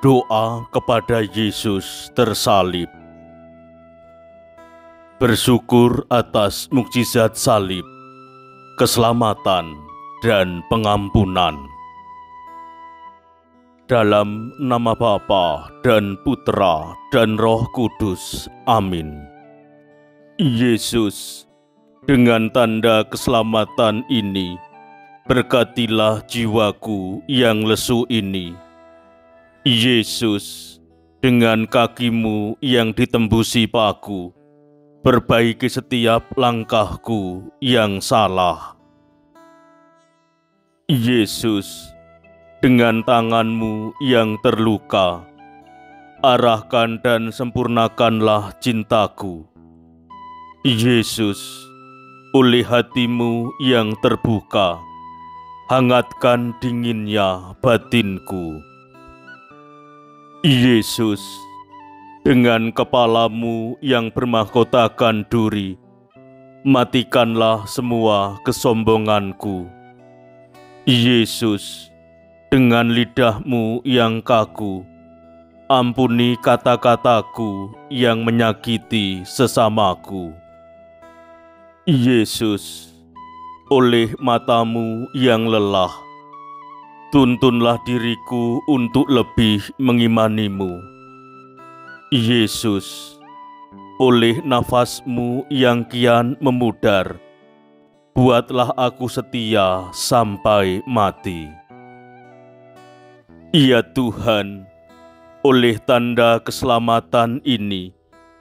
Doa kepada Yesus tersalib. Bersyukur atas mukjizat salib, keselamatan, dan pengampunan. Dalam nama Bapa dan Putra dan Roh Kudus. Amin. Yesus, dengan tanda keselamatan ini, berkatilah jiwaku yang lesu ini. Yesus, dengan kakimu yang ditembusi paku, perbaiki setiap langkahku yang salah. Yesus, dengan tanganmu yang terluka, arahkan dan sempurnakanlah cintaku. Yesus, oleh hatimu yang terbuka, hangatkan dinginnya batinku. Yesus, dengan kepalamu yang bermahkotakan duri, matikanlah semua kesombonganku. Yesus, dengan lidahmu yang kaku, ampuni kata-kataku yang menyakiti sesamaku. Yesus, oleh matamu yang lelah, tuntunlah diriku untuk lebih mengimanimu. Yesus, oleh nafasmu yang kian memudar, buatlah aku setia sampai mati. Ya Tuhan, oleh tanda keselamatan ini,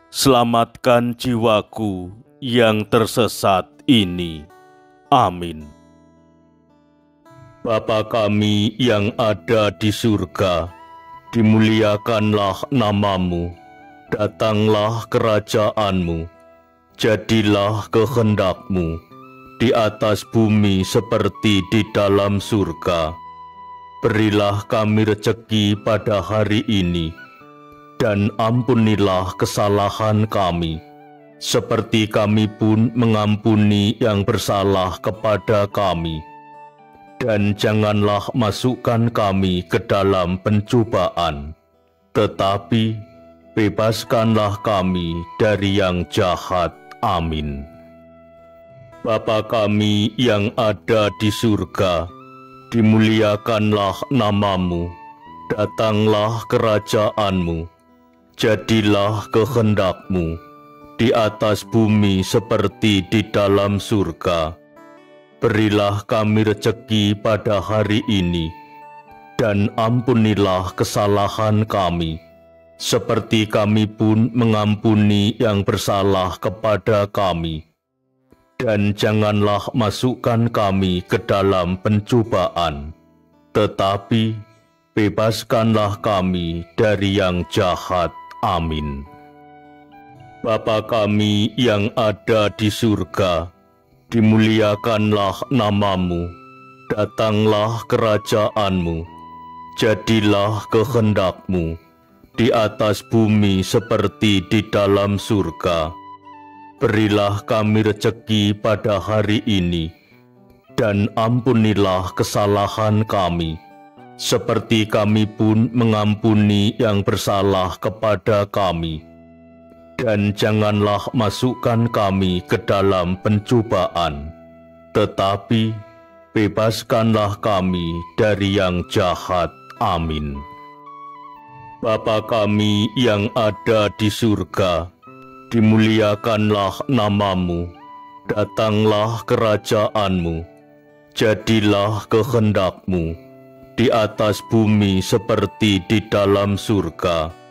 selamatkan jiwaku yang tersesat ini. Amin. Bapa kami yang ada di surga, dimuliakanlah namamu, datanglah kerajaanmu, jadilah kehendakmu, di atas bumi seperti di dalam surga. Berilah kami rezeki pada hari ini, dan ampunilah kesalahan kami, seperti kami pun mengampuni yang bersalah kepada kami. Dan janganlah masukkan kami ke dalam pencobaan, tetapi bebaskanlah kami dari yang jahat. Amin. Bapa kami yang ada di surga, dimuliakanlah namamu, datanglah kerajaanmu, jadilah kehendakmu, di atas bumi seperti di dalam surga. Berilah kami rezeki pada hari ini, dan ampunilah kesalahan kami, seperti kami pun mengampuni yang bersalah kepada kami. Dan janganlah masukkan kami ke dalam pencobaan, tetapi bebaskanlah kami dari yang jahat. Amin. Bapa kami yang ada di surga, dimuliakanlah namamu, datanglah kerajaanmu, jadilah kehendakmu, di atas bumi seperti di dalam surga. Berilah kami rezeki pada hari ini, dan ampunilah kesalahan kami, seperti kami pun mengampuni yang bersalah kepada kami. Dan janganlah masukkan kami ke dalam pencobaan, tetapi bebaskanlah kami dari yang jahat. Amin. Bapa kami yang ada di surga, dimuliakanlah namamu, datanglah kerajaanmu, jadilah kehendakmu, di atas bumi seperti di dalam surga.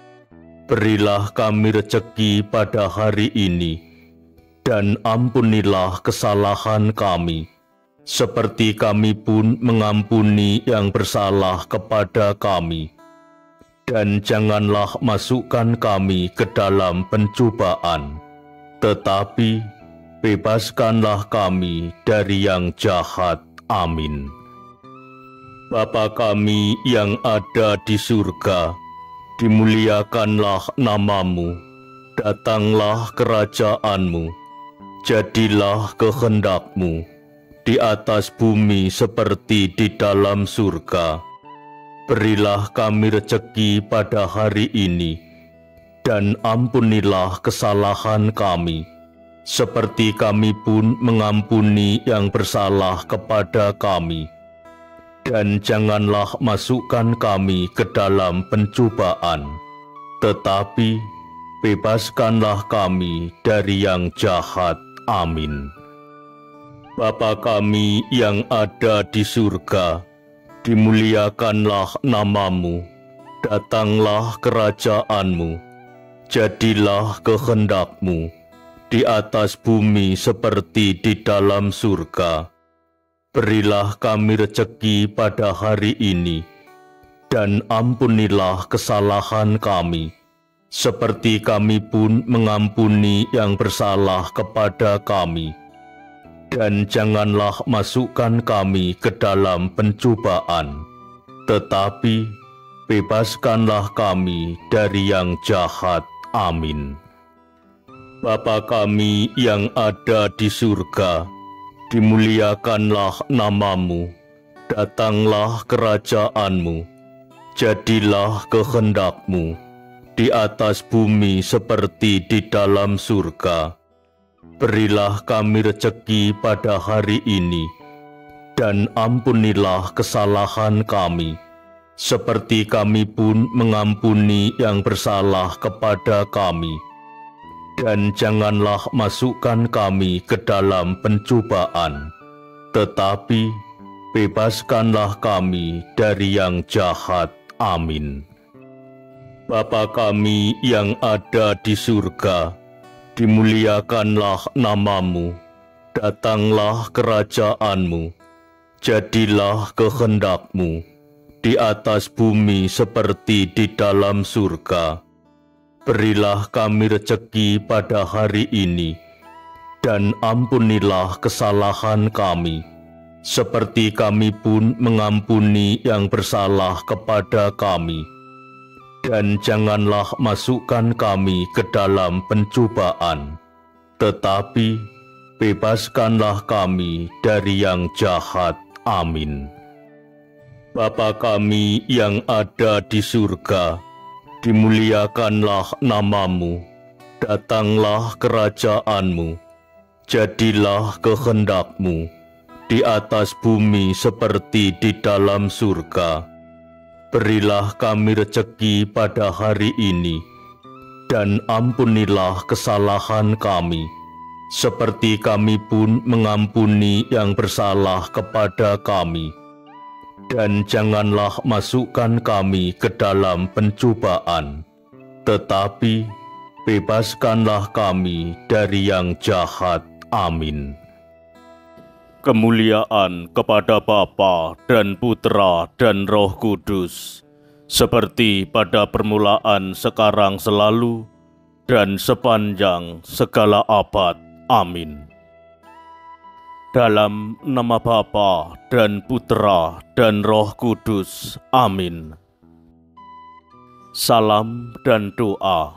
Berilah kami rezeki pada hari ini, dan ampunilah kesalahan kami, seperti kami pun mengampuni yang bersalah kepada kami. Dan janganlah masukkan kami ke dalam pencobaan, tetapi bebaskanlah kami dari yang jahat. Amin. Bapa kami yang ada di surga, dimuliakanlah namamu, datanglah kerajaanmu, jadilah kehendakmu, di atas bumi seperti di dalam surga. Berilah kami rezeki pada hari ini, dan ampunilah kesalahan kami, seperti kami pun mengampuni yang bersalah kepada kami. Dan janganlah masukkan kami ke dalam pencobaan, tetapi bebaskanlah kami dari yang jahat. Amin. Bapa kami yang ada di surga, dimuliakanlah namamu, datanglah kerajaanmu, jadilah kehendakmu di atas bumi seperti di dalam surga. Berilah kami rezeki pada hari ini, dan ampunilah kesalahan kami, seperti kami pun mengampuni yang bersalah kepada kami. Dan janganlah masukkan kami ke dalam pencobaan, tetapi bebaskanlah kami dari yang jahat. Amin. Bapa kami yang ada di surga, dimuliakanlah namamu, datanglah kerajaanmu, jadilah kehendakmu di atas bumi seperti di dalam surga. Berilah kami rezeki pada hari ini, dan ampunilah kesalahan kami, seperti kami pun mengampuni yang bersalah kepada kami. Dan janganlah masukkan kami ke dalam pencobaan, tetapi bebaskanlah kami dari yang jahat. Amin. Bapa kami yang ada di surga, dimuliakanlah namamu, datanglah kerajaanmu, jadilah kehendakmu di atas bumi seperti di dalam surga. Berilah kami rezeki pada hari ini, dan ampunilah kesalahan kami, seperti kami pun mengampuni yang bersalah kepada kami. Dan janganlah masukkan kami ke dalam pencobaan, tetapi bebaskanlah kami dari yang jahat. Amin. Bapa kami yang ada di surga, dimuliakanlah namamu, datanglah kerajaanmu, jadilah kehendakmu di atas bumi seperti di dalam surga. Berilah kami rezeki pada hari ini, dan ampunilah kesalahan kami, seperti kami pun mengampuni yang bersalah kepada kami. Dan janganlah masukkan kami ke dalam pencobaan, tetapi bebaskanlah kami dari yang jahat. Amin. Kemuliaan kepada Bapa dan Putra dan Roh Kudus, seperti pada permulaan, sekarang, selalu, dan sepanjang segala abad. Amin. Dalam nama Bapa dan Putra dan Roh Kudus. Amin. Salam dan doa,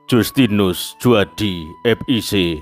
Justinus Juadi, FIC.